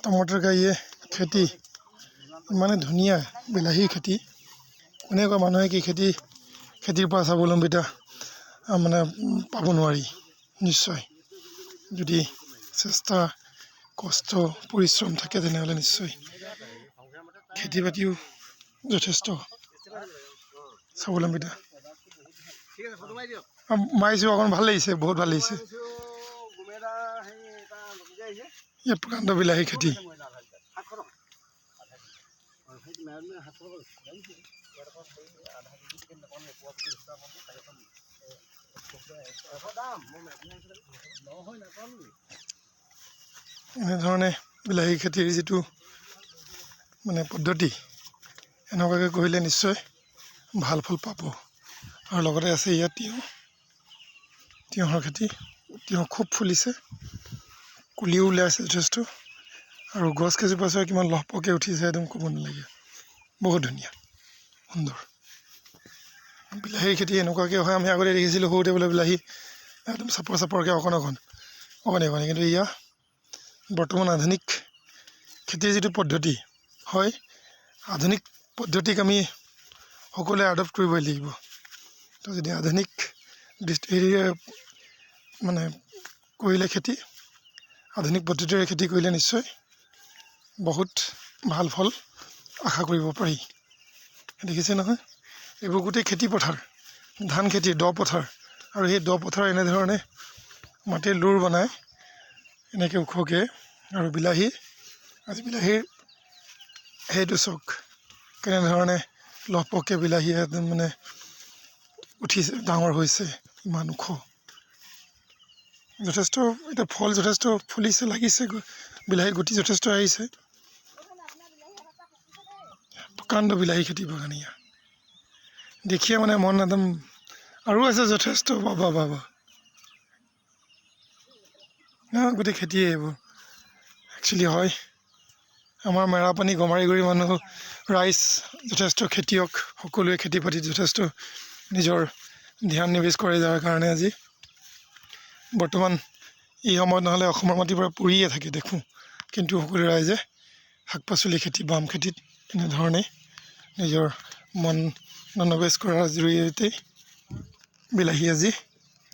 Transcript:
टमाटर का ये खेती इमाने धुनिया বিলাহী খেতি এনেকুৱা মানুহে কি খেতিৰ পৰা স্বাৱলম্বিতা মানে পাব নোৱাৰি নিশ্চয় যদি চেষ্টা কষ্ট পৰিশ্ৰম থাকে তেনেহ'লে নিশ্চয় খেতি বাতিও যথেষ্ট স্বাৱলম্বিতা মাৰিছোঁ অকণ ভাল লাগিছে বহুত ভাল লাগিছে ये प्रकांड বিলাহী খেতি এনেধৰণে বিলাহী খেতিৰ যিটো মানে পদ্ধতি এনেকুৱাকৈ কৰিলে নিশ্চয় ভাল ফল পাব আৰু লগতে আছে ইয়াত তিয়ঁহৰ খেতি তিয়ঁহ খুব ফুলিছে কুলিও ওলাইছে যথেষ্ট আৰু গছ কেইজোপা চাই কিমান লহপহকৈ উঠিছে একদম ক'ব নালাগে বহুত ধুনীয়া সুন্দৰ বিলাহীৰ খেতি এনেকুৱাকৈ হয় আমি আগতে দেখিছিলোঁ সৰুতে বোলে বিলাহী একদম চাপৰকৈ অকণি কিন্তু এয়া বৰ্তমান আধুনিক খেতিৰ যিটো পদ্ধতি হয় আধুনিক পদ্ধতিক আমি সকলোৱে এডপ্ট কৰিবই লাগিব তো যদি আধুনিক হেৰিৰে মানে কৰিলে খেতি আধুনিক পদ্ধতিৰে খেতি কৰিলে নিশ্চয় বহুত ভাল ফল আশা কৰিব পাৰি দেখিছে নহয় এইবোৰ গোটেই খেতি পথাৰ ধান খেতি দ পথাৰ আৰু সেই দ পথাৰ এনেধৰণে মাটিৰ লুৰ বনাই এনেকৈ ওখকৈ আৰু বিলাহী আজি বিলাহীৰ সেইটো চক কেনেধৰণে লহপহকৈ বিলাহী একদম মানে উঠিছে ডাঙৰ হৈছে ইমান ওখ যথেষ্ট এতিয়া ফল যথেষ্ট ফুলিছে লাগিছে বিলাহী গুটি যথেষ্ট আহিছে প্ৰকাণ্ড বিলাহী খেতি বাগানীয়া দেখিয়ে মানে মন একদম আৰু আছে যথেষ্ট বাবা গোটেই খেতিয়ে এইবোৰ একচুৱেলি হয় আমাৰ মেৰাপানী গমাৰিগুৰি মানুহ ৰাইজ যথেষ্ট খেতিয়ক সকলোৱে খেতি বাতিত যথেষ্ট নিজৰ ধ্যান নিবেশ কৰে যাৰ কাৰণে আজি বৰ্তমান এই সময়ত নহ'লে অসমৰ মাটিৰ পৰা পৰিয়ে থাকে দেখোঁ কিন্তু সকলো ৰাইজে শাক পাচলি খেতি বাম খেতিত এনেধৰণে নিজৰ মন মনোনিৱেশ কৰাৰ জৰিয়তে বিলাহী আজি